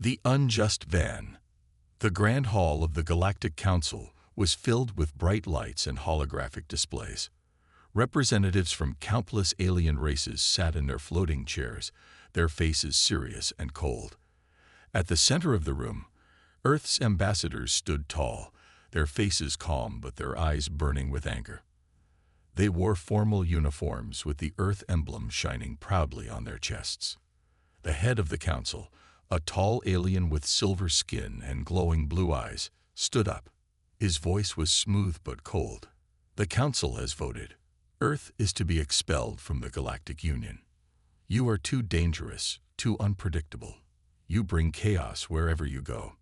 The unjust van. The Grand Hall of the Galactic Council was filled with bright lights and holographic displays. Representatives from countless alien races sat in their floating chairs, their faces serious and cold. At the center of the room, Earth's ambassadors stood tall, their faces calm but their eyes burning with anger. They wore formal uniforms with the Earth emblem shining proudly on their chests. The head of the council, a tall alien with silver skin and glowing blue eyes, stood up. His voice was smooth but cold. The council has voted. Earth is to be expelled from the Galactic Union. You are too dangerous, too unpredictable. You bring chaos wherever you go.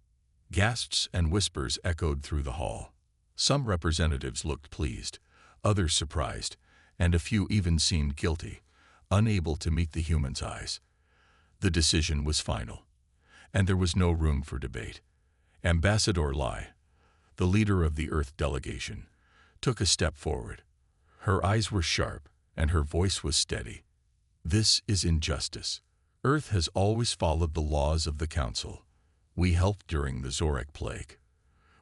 Gasps and whispers echoed through the hall. Some representatives looked pleased, others surprised, and a few even seemed guilty, unable to meet the humans' eyes. The decision was final, and there was no room for debate. Ambassador Lai, the leader of the Earth delegation, took a step forward. Her eyes were sharp, and her voice was steady. This is injustice. Earth has always followed the laws of the Council. We helped during the Zorak Plague.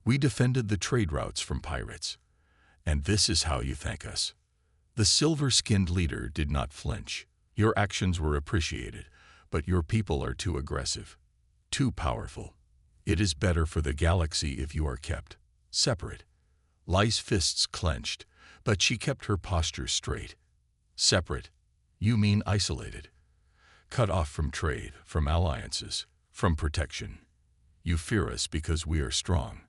We defended the trade routes from pirates. And this is how you thank us. The silver-skinned leader did not flinch. Your actions were appreciated, but your people are too aggressive, too powerful. It is better for the galaxy if you are kept separate. Lai's fists clenched, but she kept her posture straight. Separate? You mean isolated. Cut off from trade, from alliances, from protection. You fear us because we are strong.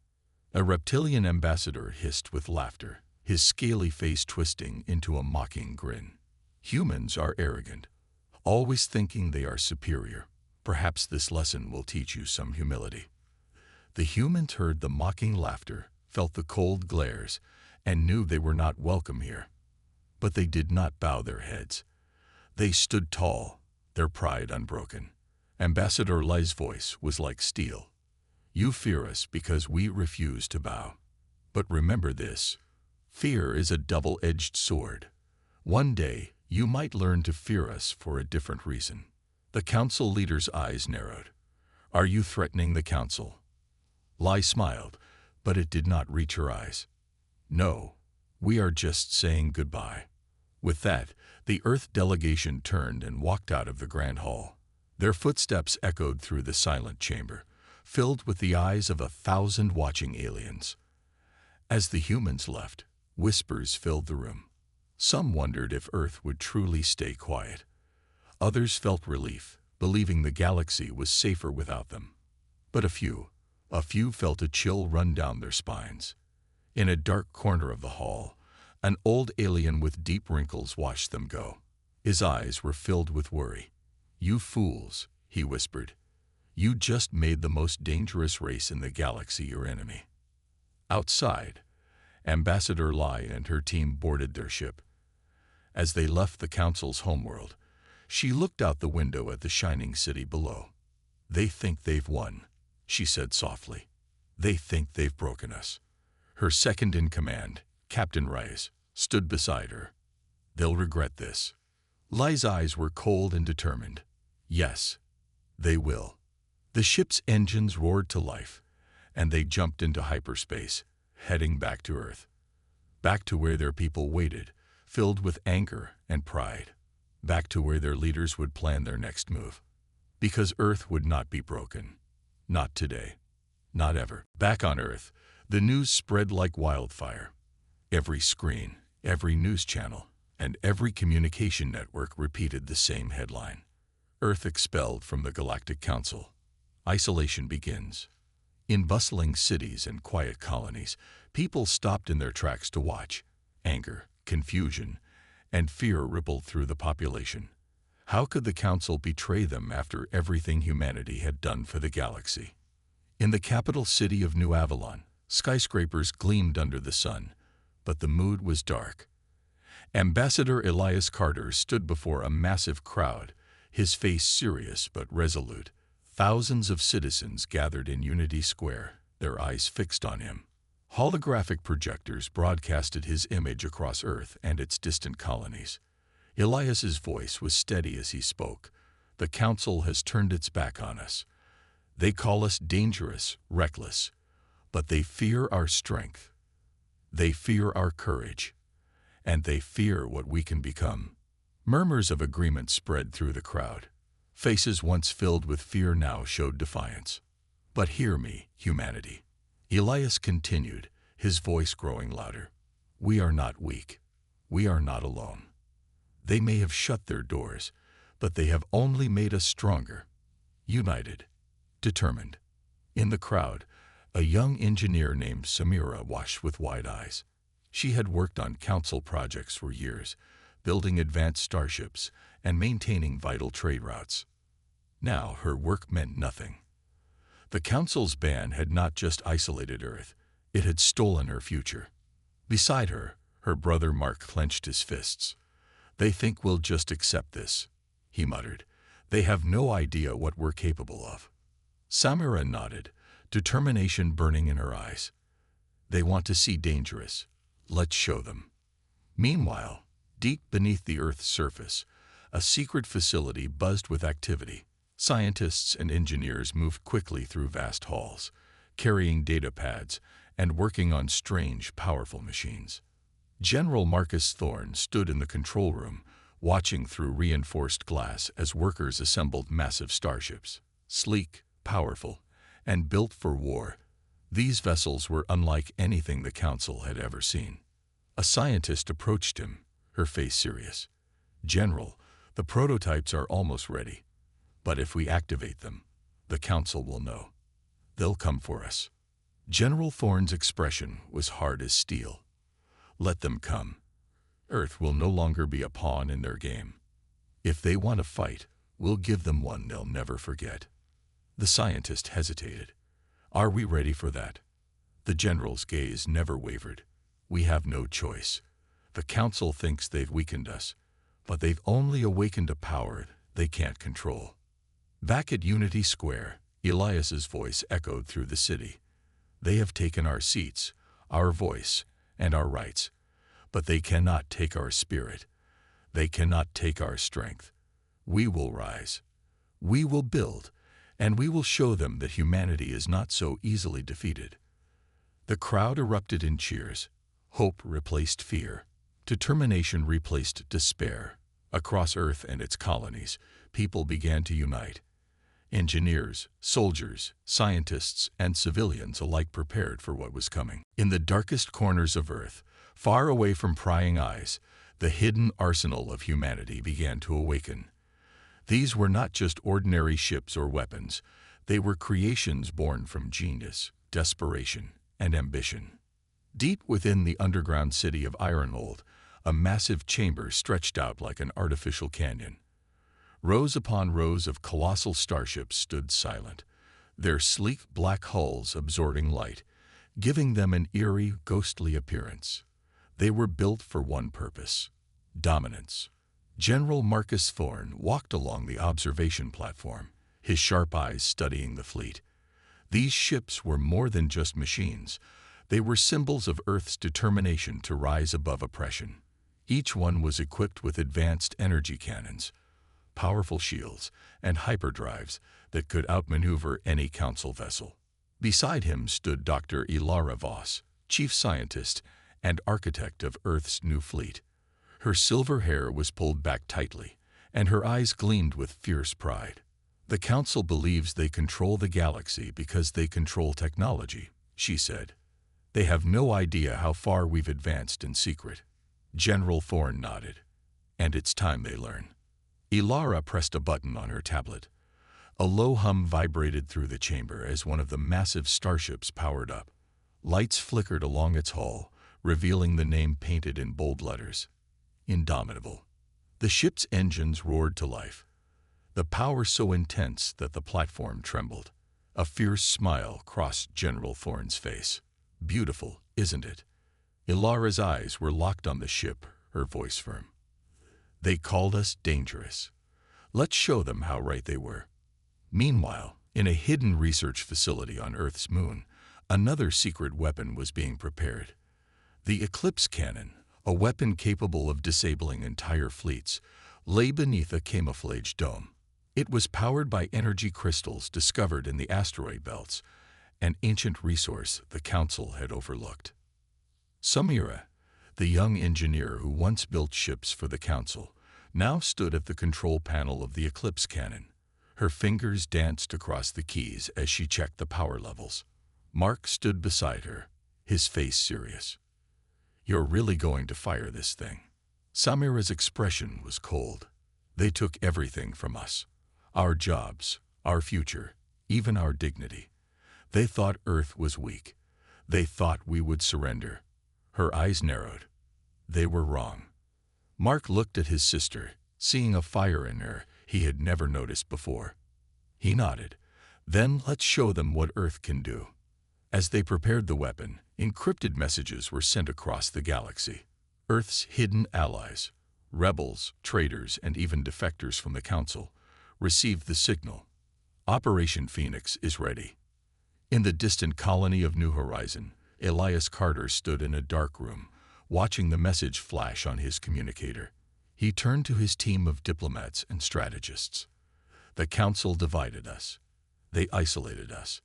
A reptilian ambassador hissed with laughter, his scaly face twisting into a mocking grin. Humans are arrogant, always thinking they are superior. Perhaps this lesson will teach you some humility. The humans heard the mocking laughter, felt the cold glares, and knew they were not welcome here. But they did not bow their heads. They stood tall, their pride unbroken. Ambassador Lai's voice was like steel. You fear us because we refuse to bow. But remember this, fear is a double-edged sword. One day, you might learn to fear us for a different reason. The council leader's eyes narrowed. Are you threatening the council? Lai smiled, but it did not reach her eyes. No, we are just saying goodbye. With that, the Earth delegation turned and walked out of the Grand Hall. Their footsteps echoed through the silent chamber, filled with the eyes of 1,000 watching aliens. As the humans left, whispers filled the room. Some wondered if Earth would truly stay quiet. Others felt relief, believing the galaxy was safer without them. But a few felt a chill run down their spines. In a dark corner of the hall, an old alien with deep wrinkles watched them go. His eyes were filled with worry. You fools, he whispered. You just made the most dangerous race in the galaxy your enemy. Outside, Ambassador Lai and her team boarded their ship. As they left the Council's homeworld, she looked out the window at the shining city below. They think they've won, she said softly. They think they've broken us. Her second-in-command, Captain Rice, stood beside her. They'll regret this. Lai's eyes were cold and determined. Yes, they will. The ship's engines roared to life, and they jumped into hyperspace, heading back to Earth. Back to where their people waited, filled with anger and pride. Back to where their leaders would plan their next move. Because Earth would not be broken. Not today. Not ever. Back on Earth, the news spread like wildfire. Every screen, every news channel, and every communication network repeated the same headline. Earth expelled from the Galactic Council. Isolation begins. In bustling cities and quiet colonies, people stopped in their tracks to watch. Anger, confusion, and fear rippled through the population. How could the Council betray them after everything humanity had done for the galaxy? In the capital city of New Avalon, skyscrapers gleamed under the sun, but the mood was dark. Ambassador Elias Carter stood before a massive crowd, his face serious but resolute. Thousands of citizens gathered in Unity Square, their eyes fixed on him. Holographic projectors broadcasted his image across Earth and its distant colonies. Elias's voice was steady as he spoke. The Council has turned its back on us. They call us dangerous, reckless, but they fear our strength. They fear our courage, and they fear what we can become." Murmurs of agreement spread through the crowd. Faces once filled with fear now showed defiance. "But hear me, humanity," Elias continued, his voice growing louder. "We are not weak. We are not alone. They may have shut their doors, but they have only made us stronger, united, determined." In the crowd, a young engineer named Samira watched with wide eyes. She had worked on council projects for years, building advanced starships and maintaining vital trade routes. Now her work meant nothing. The council's ban had not just isolated Earth, it had stolen her future. Beside her, her brother Mark clenched his fists. "They think we'll just accept this," he muttered. "They have no idea what we're capable of." Samira nodded, determination burning in her eyes. "They want to see dangerous. Let's show them." Meanwhile, deep beneath the Earth's surface, a secret facility buzzed with activity. Scientists and engineers moved quickly through vast halls, carrying data pads and working on strange, powerful machines. General Marcus Thorne stood in the control room, watching through reinforced glass as workers assembled massive starships. Sleek, powerful, and built for war, these vessels were unlike anything the Council had ever seen. A scientist approached him, her face serious. "General, the prototypes are almost ready. But if we activate them, the Council will know. They'll come for us." General Thorne's expression was hard as steel. "Let them come. Earth will no longer be a pawn in their game. If they want to fight, we'll give them one they'll never forget." The scientist hesitated. "Are we ready for that?" The general's gaze never wavered. "We have no choice. The Council thinks they've weakened us, but they've only awakened a power they can't control." Back at Unity Square, Elias's voice echoed through the city. "They have taken our seats, our voice, and our rights, but they cannot take our spirit. They cannot take our strength. We will rise. We will build, and we will show them that humanity is not so easily defeated." The crowd erupted in cheers. Hope replaced fear. Determination replaced despair. Across Earth and its colonies, people began to unite. Engineers, soldiers, scientists, and civilians alike prepared for what was coming. In the darkest corners of Earth, far away from prying eyes, the hidden arsenal of humanity began to awaken. These were not just ordinary ships or weapons. They were creations born from genius, desperation, and ambition. Deep within the underground city of Ironhold, a massive chamber stretched out like an artificial canyon. Rows upon rows of colossal starships stood silent, their sleek black hulls absorbing light, giving them an eerie, ghostly appearance. They were built for one purpose: dominance. General Marcus Thorne walked along the observation platform, his sharp eyes studying the fleet. These ships were more than just machines. They were symbols of Earth's determination to rise above oppression. Each one was equipped with advanced energy cannons, powerful shields, and hyperdrives that could outmaneuver any Council vessel. Beside him stood Dr. Ilara Voss, chief scientist and architect of Earth's new fleet. Her silver hair was pulled back tightly, and her eyes gleamed with fierce pride. "The Council believes they control the galaxy because they control technology," she said. "They have no idea how far we've advanced in secret." General Thorne nodded. "And it's time they learn." Ilara pressed a button on her tablet. A low hum vibrated through the chamber as one of the massive starships powered up. Lights flickered along its hull, revealing the name painted in bold letters: Indomitable. The ship's engines roared to life, the power so intense that the platform trembled. A fierce smile crossed General Thorne's face. "Beautiful, isn't it?" Ilara's eyes were locked on the ship, her voice firm. "They called us dangerous. Let's show them how right they were." Meanwhile, in a hidden research facility on Earth's moon, another secret weapon was being prepared. The Eclipse Cannon, a weapon capable of disabling entire fleets, lay beneath a camouflage dome. It was powered by energy crystals discovered in the asteroid belts, an ancient resource the Council had overlooked. Samira, the young engineer who once built ships for the Council, now stood at the control panel of the Eclipse cannon. Her fingers danced across the keys as she checked the power levels. Mark stood beside her, his face serious. "You're really going to fire this thing?" Samira's expression was cold. "They took everything from us. Our jobs, our future, even our dignity. They thought Earth was weak. They thought we would surrender." Her eyes narrowed. They were wrong. Mark looked at his sister, seeing a fire in her he had never noticed before. He nodded. "Then let's show them what Earth can do." As they prepared the weapon, encrypted messages were sent across the galaxy. Earth's hidden allies, rebels, traitors, and even defectors from the Council, received the signal. Operation Phoenix is ready. In the distant colony of New Horizon, Elias Carter stood in a dark room, watching the message flash on his communicator. He turned to his team of diplomats and strategists. "The Council divided us. They isolated us.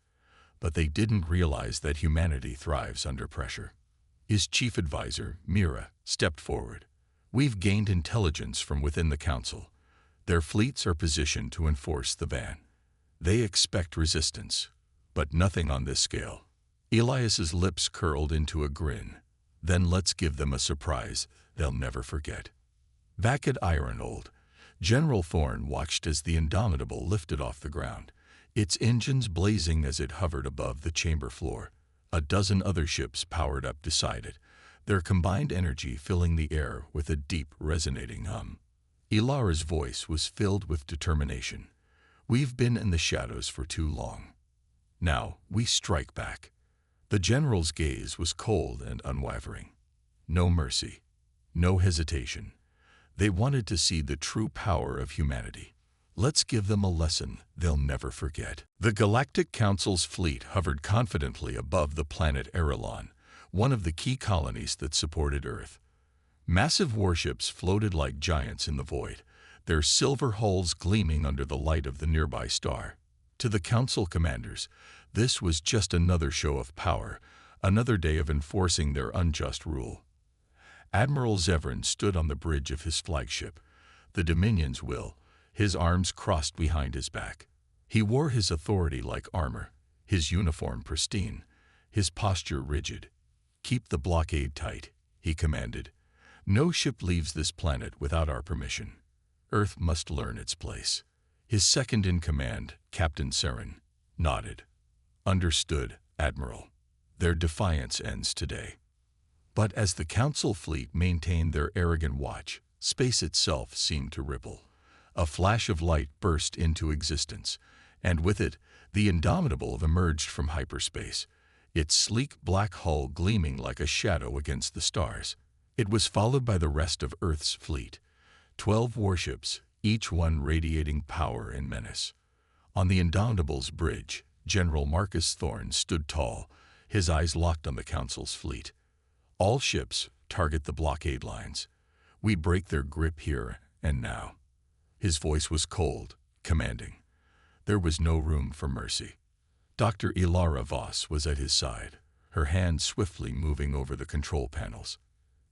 But they didn't realize that humanity thrives under pressure." His chief advisor, Mira, stepped forward. "We've gained intelligence from within the Council. Their fleets are positioned to enforce the ban. They expect resistance, but nothing on this scale." Elias's lips curled into a grin. "Then let's give them a surprise they'll never forget." Back at Ironold, General Thorne watched as the Indomitable lifted off the ground, its engines blazing as it hovered above the chamber floor. A dozen other ships powered up beside it, their combined energy filling the air with a deep, resonating hum. Ilara's voice was filled with determination. "We've been in the shadows for too long. Now we strike back." The general's gaze was cold and unwavering. No mercy, no hesitation. They wanted to see the true power of humanity. "Let's give them a lesson they'll never forget." The Galactic Council's fleet hovered confidently above the planet Erelon, one of the key colonies that supported Earth. Massive warships floated like giants in the void, their silver hulls gleaming under the light of the nearby star. To the Council commanders, this was just another show of power, another day of enforcing their unjust rule. Admiral Zevran stood on the bridge of his flagship, the Dominion's will, his arms crossed behind his back. He wore his authority like armor, his uniform pristine, his posture rigid. "Keep the blockade tight," he commanded. "No ship leaves this planet without our permission. Earth must learn its place." His second-in-command, Captain Saren, nodded. "Understood, Admiral. Their defiance ends today." But as the Council fleet maintained their arrogant watch, space itself seemed to ripple. A flash of light burst into existence, and with it, the Indomitable emerged from hyperspace, its sleek black hull gleaming like a shadow against the stars. It was followed by the rest of Earth's fleet, 12 warships, each one radiating power and menace. On the Indomitable's bridge, General Marcus Thorne stood tall, his eyes locked on the Council's fleet. "All ships target the blockade lines. We break their grip here and now." His voice was cold, commanding. There was no room for mercy. Dr. Ilara Voss was at his side, her hand swiftly moving over the control panels.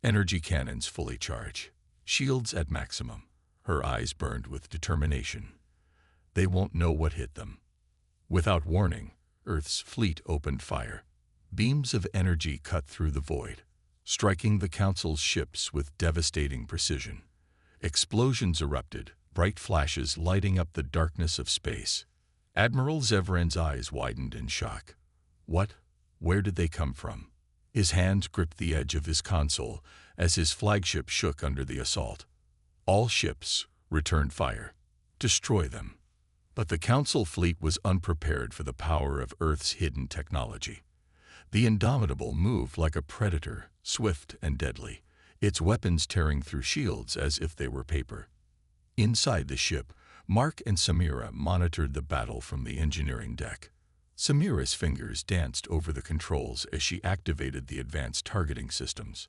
Energy cannons fully charged, shields at maximum. Her eyes burned with determination. They won't know what hit them. Without warning, Earth's fleet opened fire. Beams of energy cut through the void, striking the Council's ships with devastating precision. Explosions erupted, bright flashes lighting up the darkness of space. Admiral Zevran's eyes widened in shock. What? Where did they come from? His hands gripped the edge of his console as his flagship shook under the assault. "All ships, return fire. Destroy them." But the Council fleet was unprepared for the power of Earth's hidden technology. The Indomitable moved like a predator, swift and deadly, its weapons tearing through shields as if they were paper. Inside the ship, Mark and Samira monitored the battle from the engineering deck. Samira's fingers danced over the controls as she activated the advanced targeting systems.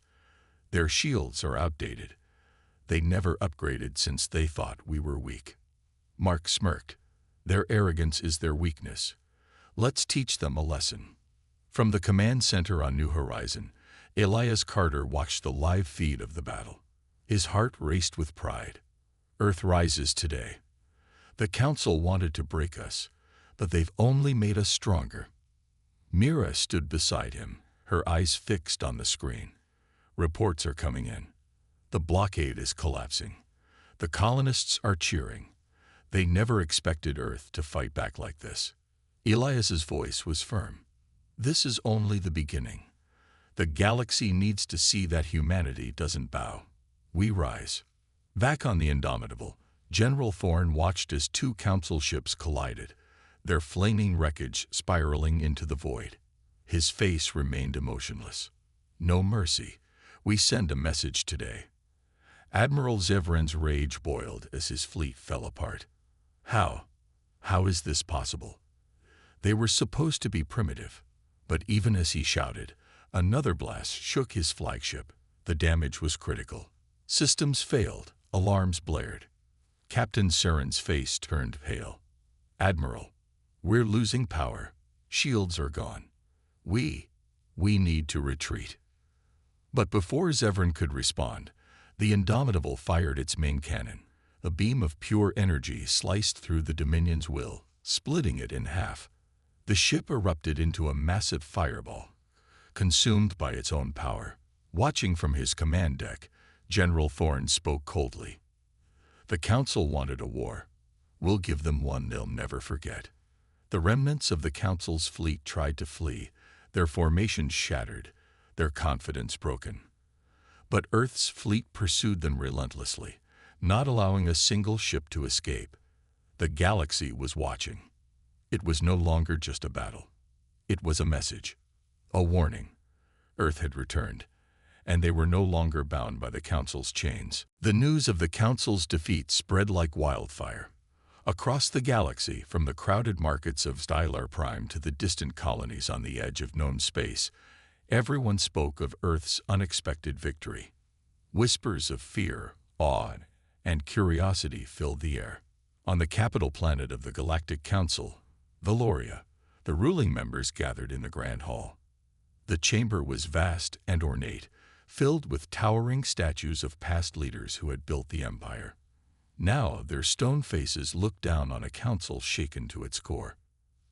"Their shields are outdated. They never upgraded since they thought we were weak." Mark smirked. Their arrogance is their weakness. Let's teach them a lesson. From the command center on New Horizon, Elias Carter watched the live feed of the battle. His heart raced with pride. Earth rises today. The Council wanted to break us, but they've only made us stronger. Mira stood beside him, her eyes fixed on the screen. Reports are coming in. The blockade is collapsing. The colonists are cheering. They never expected Earth to fight back like this. Elias's voice was firm. This is only the beginning. The galaxy needs to see that humanity doesn't bow. We rise. Back on the Indomitable, General Thorne watched as two Council ships collided, their flaming wreckage spiraling into the void. His face remained emotionless. No mercy. We send a message today. Admiral Zevran's rage boiled as his fleet fell apart. How? How is this possible? They were supposed to be primitive, but even as he shouted, another blast shook his flagship. The damage was critical. Systems failed, alarms blared. Captain Saren's face turned pale. Admiral, we're losing power. Shields are gone. We need to retreat. But before Zevran could respond, the Indomitable fired its main cannon. A beam of pure energy sliced through the Dominion's will, splitting it in half. The ship erupted into a massive fireball, consumed by its own power. Watching from his command deck, General Thorne spoke coldly. The Council wanted a war. We'll give them one they'll never forget. The remnants of the Council's fleet tried to flee, their formations shattered, their confidence broken. But Earth's fleet pursued them relentlessly, not allowing a single ship to escape. The galaxy was watching. It was no longer just a battle. It was a message, a warning. Earth had returned, and they were no longer bound by the Council's chains. The news of the Council's defeat spread like wildfire. Across the galaxy, from the crowded markets of Stylar Prime to the distant colonies on the edge of known space, everyone spoke of Earth's unexpected victory. Whispers of fear, awe, and curiosity filled the air. On the capital planet of the Galactic Council, Valoria, the ruling members gathered in the Grand Hall. The chamber was vast and ornate, filled with towering statues of past leaders who had built the Empire. Now their stone faces looked down on a council shaken to its core.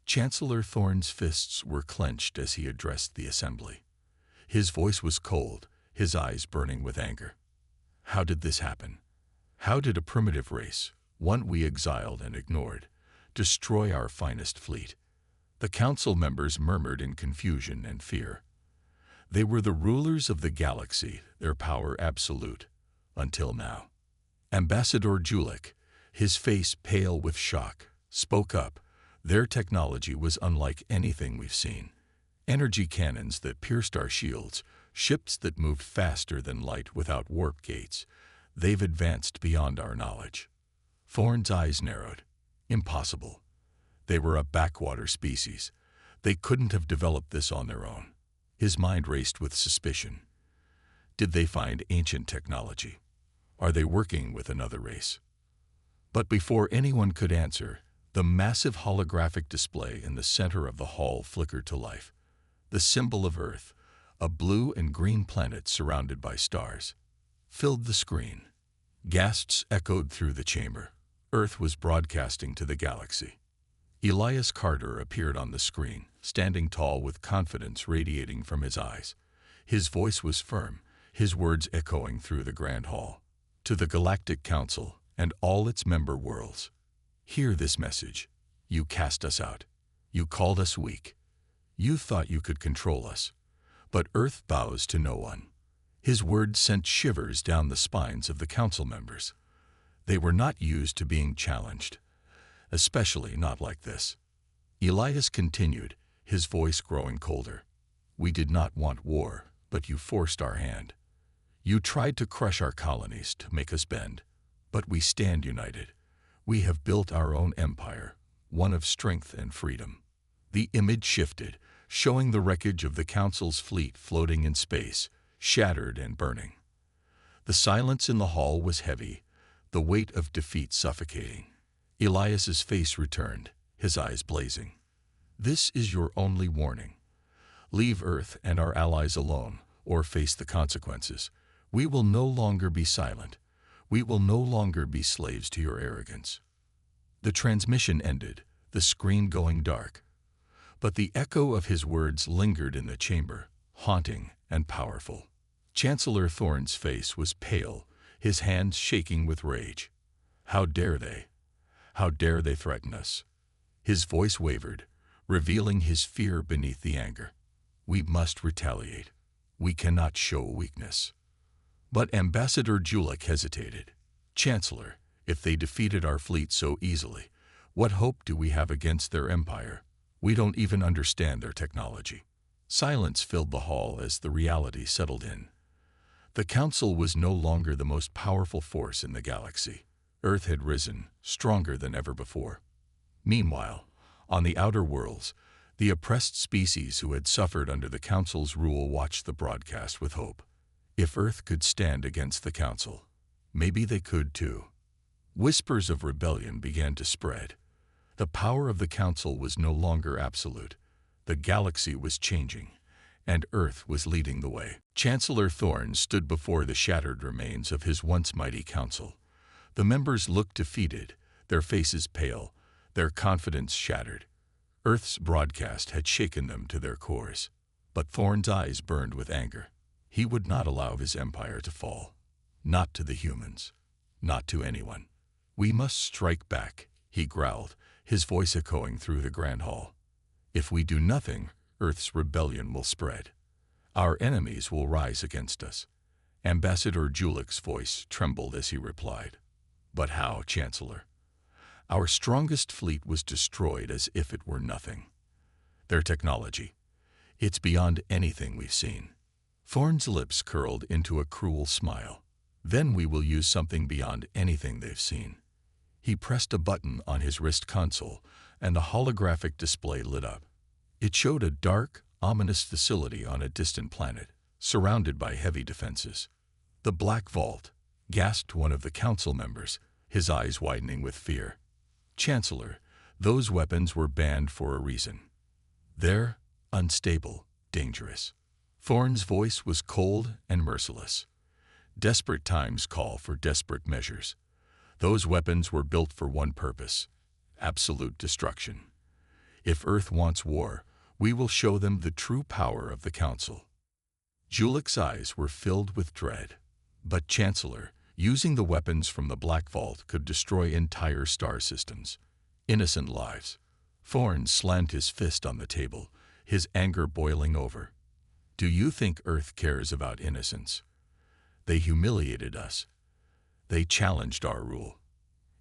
Chancellor Thorne's fists were clenched as he addressed the assembly. His voice was cold, his eyes burning with anger. How did this happen? How did a primitive race, one we exiled and ignored, destroy our finest fleet? The council members murmured in confusion and fear. They were the rulers of the galaxy, their power absolute, until now. Ambassador Julik, his face pale with shock, spoke up. Their technology was unlike anything we've seen. Energy cannons that pierced our shields, ships that moved faster than light without warp gates. They've advanced beyond our knowledge. Thorne's eyes narrowed. Impossible. They were a backwater species. They couldn't have developed this on their own. His mind raced with suspicion. Did they find ancient technology? Are they working with another race? But before anyone could answer, the massive holographic display in the center of the hall flickered to life. The symbol of Earth, a blue and green planet surrounded by stars, filled the screen. Gasps echoed through the chamber. Earth was broadcasting to the galaxy. Elias Carter appeared on the screen, standing tall with confidence radiating from his eyes. His voice was firm, his words echoing through the Grand Hall. To the Galactic Council and all its member worlds, hear this message. You cast us out. You called us weak. You thought you could control us. But Earth bows to no one. His words sent shivers down the spines of the council members. They were not used to being challenged, especially not like this. Elias continued, his voice growing colder. We did not want war, but you forced our hand. You tried to crush our colonies to make us bend, but we stand united. We have built our own empire, one of strength and freedom. The image shifted, showing the wreckage of the Council's fleet floating in space, shattered and burning. The silence in the hall was heavy, the weight of defeat suffocating. Elias's face returned, his eyes blazing. This is your only warning. Leave Earth and our allies alone, or face the consequences. We will no longer be silent. We will no longer be slaves to your arrogance. The transmission ended, the screen going dark. But the echo of his words lingered in the chamber, haunting and powerful. Chancellor Thorne's face was pale, his hands shaking with rage. How dare they? How dare they threaten us? His voice wavered, revealing his fear beneath the anger. We must retaliate. We cannot show weakness. But Ambassador Julik hesitated. Chancellor, if they defeated our fleet so easily, what hope do we have against their empire? We don't even understand their technology. Silence filled the hall as the reality settled in. The Council was no longer the most powerful force in the galaxy. Earth had risen, stronger than ever before. Meanwhile, on the outer worlds, the oppressed species who had suffered under the Council's rule watched the broadcast with hope. If Earth could stand against the Council, maybe they could too. Whispers of rebellion began to spread. The power of the Council was no longer absolute. The galaxy was changing, and Earth was leading the way. Chancellor Thorne stood before the shattered remains of his once mighty Council. The members looked defeated, their faces pale, their confidence shattered. Earth's broadcast had shaken them to their cores. But Thorne's eyes burned with anger. He would not allow his empire to fall. Not to the humans. Not to anyone. We must strike back, he growled, his voice echoing through the Grand Hall. If we do nothing, Earth's rebellion will spread. Our enemies will rise against us. Ambassador Julik's voice trembled as he replied. But how, Chancellor? Our strongest fleet was destroyed as if it were nothing. Their technology, it's beyond anything we've seen. Thorne's lips curled into a cruel smile. Then we will use something beyond anything they've seen. He pressed a button on his wrist console, and a holographic display lit up. It showed a dark, ominous facility on a distant planet, surrounded by heavy defenses. The Black Vault, gasped one of the council members, his eyes widening with fear. Chancellor, those weapons were banned for a reason. They're unstable, dangerous. Thorne's voice was cold and merciless. Desperate times call for desperate measures. Those weapons were built for one purpose: absolute destruction. If Earth wants war, we will show them the true power of the Council. Julik's eyes were filled with dread. But Chancellor, using the weapons from the Black Vault could destroy entire star systems. Innocent lives. Thorne slammed his fist on the table, his anger boiling over. Do you think Earth cares about innocence? They humiliated us. They challenged our rule.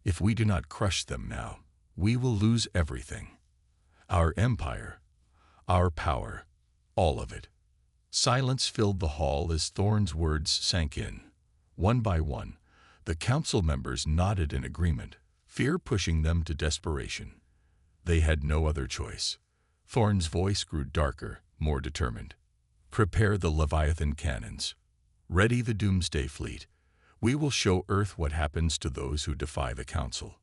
If we do not crush them now, we will lose everything. Our empire, our power, all of it. Silence filled the hall as Thorne's words sank in. One by one, the council members nodded in agreement, fear pushing them to desperation. They had no other choice. Thorne's voice grew darker, more determined. Prepare the Leviathan cannons. Ready the Doomsday Fleet. We will show Earth what happens to those who defy the Council.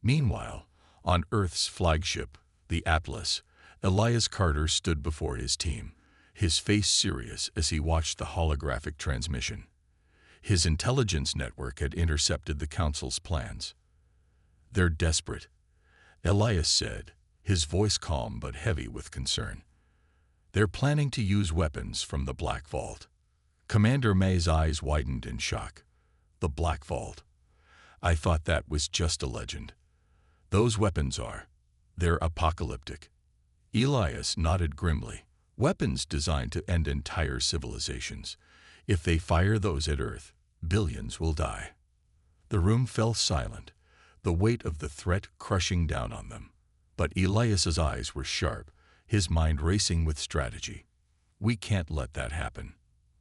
Meanwhile, on Earth's flagship, the Atlas, Elias Carter stood before his team, his face serious as he watched the holographic transmission. His intelligence network had intercepted the Council's plans. They're desperate, Elias said, his voice calm but heavy with concern. They're planning to use weapons from the Black Vault. Commander May's eyes widened in shock. The Black Vault. I thought that was just a legend. Those weapons they're apocalyptic. Elias nodded grimly. Weapons designed to end entire civilizations. If they fire those at Earth, billions will die. The room fell silent, the weight of the threat crushing down on them. But Elias's eyes were sharp, his mind racing with strategy. We can't let that happen.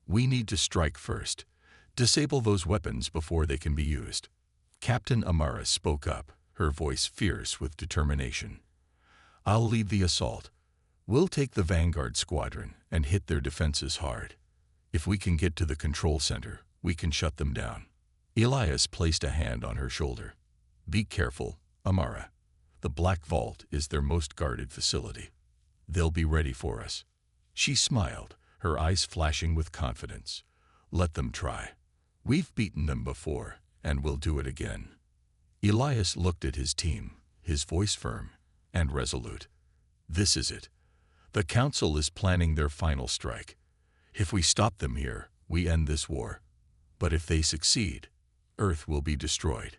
We need to strike first. Disable those weapons before they can be used. Captain Amara spoke up, her voice fierce with determination. I'll lead the assault. We'll take the Vanguard Squadron and hit their defenses hard. If we can get to the control center, we can shut them down. Elias placed a hand on her shoulder. Be careful, Amara, the Black Vault is their most guarded facility. They'll be ready for us." She smiled, her eyes flashing with confidence. "Let them try. We've beaten them before, and we'll do it again." Elias looked at his team, his voice firm and resolute. "This is it. The Council is planning their final strike. If we stop them here, we end this war. But if they succeed, Earth will be destroyed."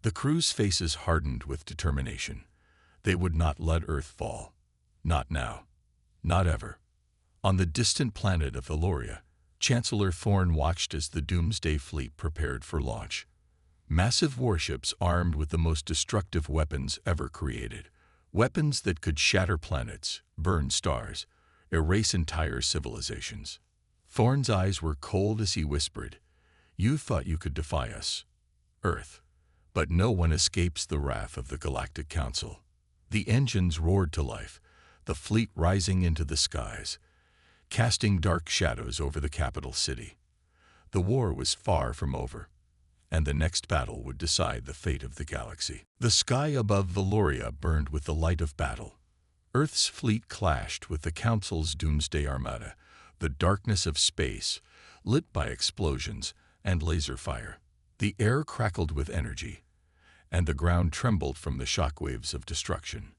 The crew's faces hardened with determination. They would not let Earth fall. Not now. Not ever. On the distant planet of Eloria, Chancellor Thorne watched as the Doomsday Fleet prepared for launch. Massive warships armed with the most destructive weapons ever created. Weapons that could shatter planets, burn stars, erase entire civilizations. Thorne's eyes were cold as he whispered, "You thought you could defy us, Earth. But no one escapes the wrath of the Galactic Council." The engines roared to life, the fleet rising into the skies, casting dark shadows over the capital city. The war was far from over, and the next battle would decide the fate of the galaxy. The sky above Veloria burned with the light of battle. Earth's fleet clashed with the Council's Doomsday Armada, the darkness of space, lit by explosions and laser fire. The air crackled with energy, and the ground trembled from the shockwaves of destruction.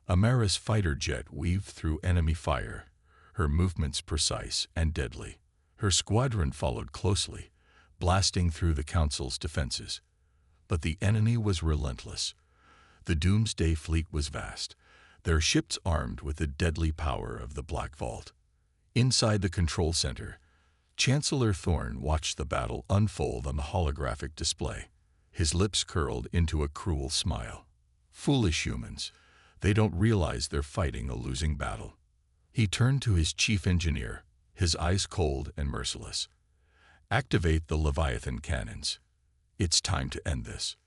Amara's fighter jet weaved through enemy fire, her movements precise and deadly. Her squadron followed closely, blasting through the Council's defenses. But the enemy was relentless. The Doomsday Fleet was vast, their ships armed with the deadly power of the Black Vault. Inside the control center, Chancellor Thorne watched the battle unfold on the holographic display. His lips curled into a cruel smile. Foolish humans, they don't realize they're fighting a losing battle. He turned to his chief engineer, his eyes cold and merciless. "Activate the Leviathan cannons. It's time to end this."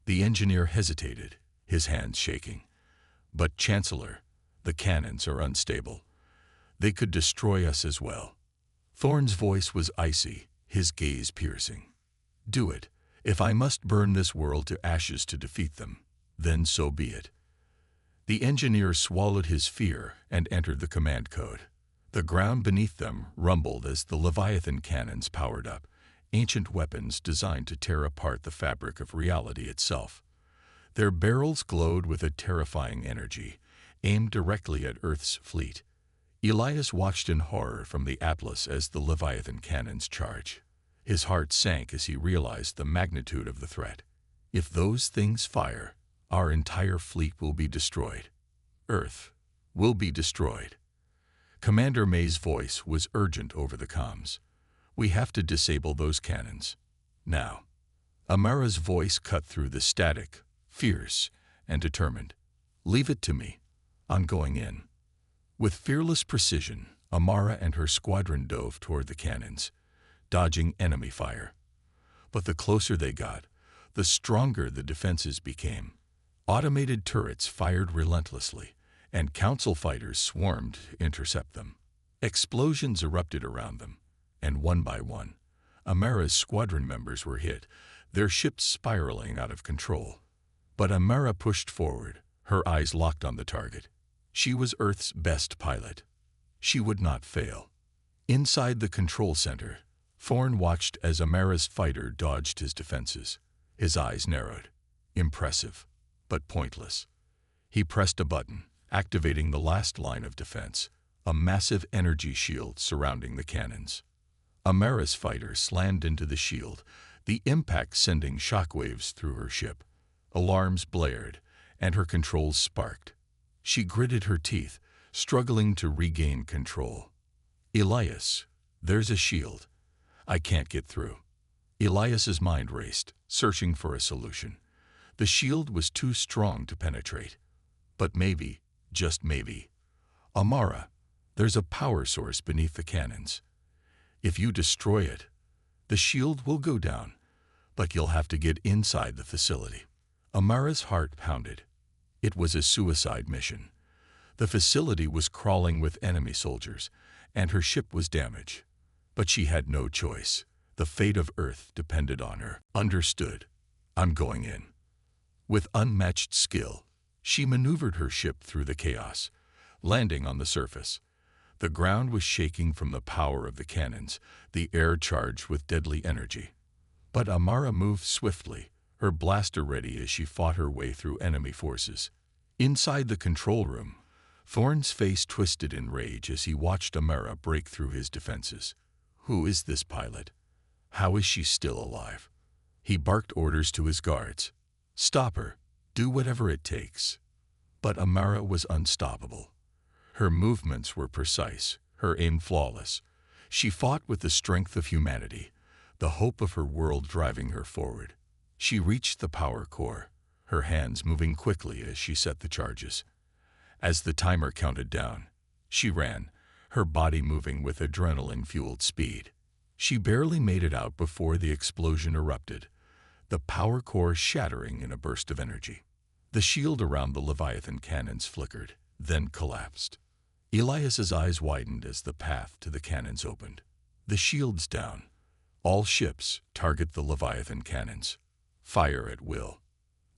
The engineer hesitated, his hands shaking. "But Chancellor, the cannons are unstable. They could destroy us as well." Thorne's voice was icy, his gaze piercing. "Do it. If I must burn this world to ashes to defeat them, then so be it." The engineer swallowed his fear and entered the command code. The ground beneath them rumbled as the Leviathan cannons powered up, ancient weapons designed to tear apart the fabric of reality itself. Their barrels glowed with a terrifying energy, aimed directly at Earth's fleet. Elias watched in horror from the Atlas as the Leviathan cannons charged. His heart sank as he realized the magnitude of the threat. If those things fire, our entire fleet will be destroyed. Earth will be destroyed. Commander May's voice was urgent over the comms. "We have to disable those cannons. Now." Amara's voice cut through the static, fierce and determined. "Leave it to me. I'm going in." With fearless precision, Amara and her squadron dove toward the cannons, dodging enemy fire. But the closer they got, the stronger the defenses became. Automated turrets fired relentlessly, and Council fighters swarmed to intercept them. Explosions erupted around them, and one by one, Amara's squadron members were hit, their ships spiraling out of control. But Amara pushed forward, her eyes locked on the target. She was Earth's best pilot. She would not fail. Inside the control center, Thorne watched as Amara's fighter dodged his defenses. His eyes narrowed. Impressive, but pointless. He pressed a button, activating the last line of defense, a massive energy shield surrounding the cannons. Amara's fighter slammed into the shield, the impact sending shockwaves through her ship. Alarms blared, and her controls sparked. She gritted her teeth, struggling to regain control. "Elias, there's a shield. I can't get through." Elias's mind raced, searching for a solution. The shield was too strong to penetrate. But maybe, just maybe. "Amara, there's a power source beneath the cannons. If you destroy it, the shield will go down, but you'll have to get inside the facility." Amara's heart pounded. It was a suicide mission. The facility was crawling with enemy soldiers, and her ship was damaged. But she had no choice. The fate of Earth depended on her. "Understood. I'm going in." With unmatched skill, she maneuvered her ship through the chaos, landing on the surface. The ground was shaking from the power of the cannons, the air charged with deadly energy. But Amara moved swiftly, her blaster ready as she fought her way through enemy forces. Inside the control room, Thorne's face twisted in rage as he watched Amara break through his defenses. Who is this pilot? How is she still alive? He barked orders to his guards. Stop her. Do whatever it takes. But Amara was unstoppable. Her movements were precise, her aim flawless. She fought with the strength of humanity, the hope of her world driving her forward. She reached the power core, her hands moving quickly as she set the charges. As the timer counted down, she ran, her body moving with adrenaline-fueled speed. She barely made it out before the explosion erupted, the power core shattering in a burst of energy. The shield around the Leviathan cannons flickered, then collapsed. Elias's eyes widened as the path to the cannons opened. The shield's down. All ships target the Leviathan cannons. Fire at will.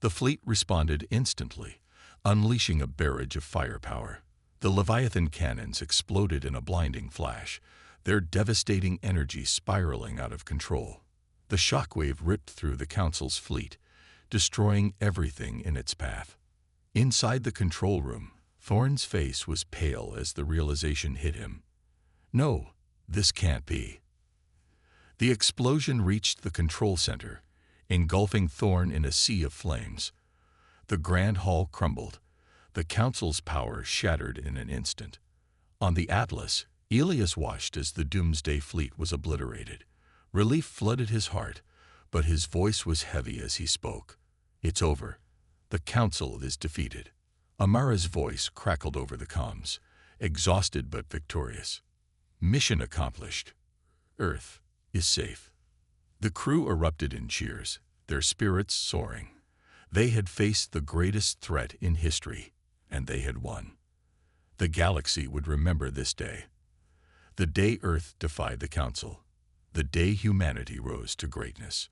The fleet responded instantly, unleashing a barrage of firepower. The Leviathan cannons exploded in a blinding flash, their devastating energy spiraling out of control. The shockwave ripped through the Council's fleet, destroying everything in its path. Inside the control room, Thorne's face was pale as the realization hit him. No, this can't be. The explosion reached the control center, engulfing Thorne in a sea of flames. The Grand Hall crumbled. The Council's power shattered in an instant. On the Atlas, Elias watched as the Doomsday Fleet was obliterated. Relief flooded his heart, but his voice was heavy as he spoke. It's over. The Council is defeated. Amara's voice crackled over the comms, exhausted but victorious. Mission accomplished. Earth is safe. The crew erupted in cheers, their spirits soaring. They had faced the greatest threat in history, and they had won. The galaxy would remember this day. The day Earth defied the Council. The day humanity rose to greatness.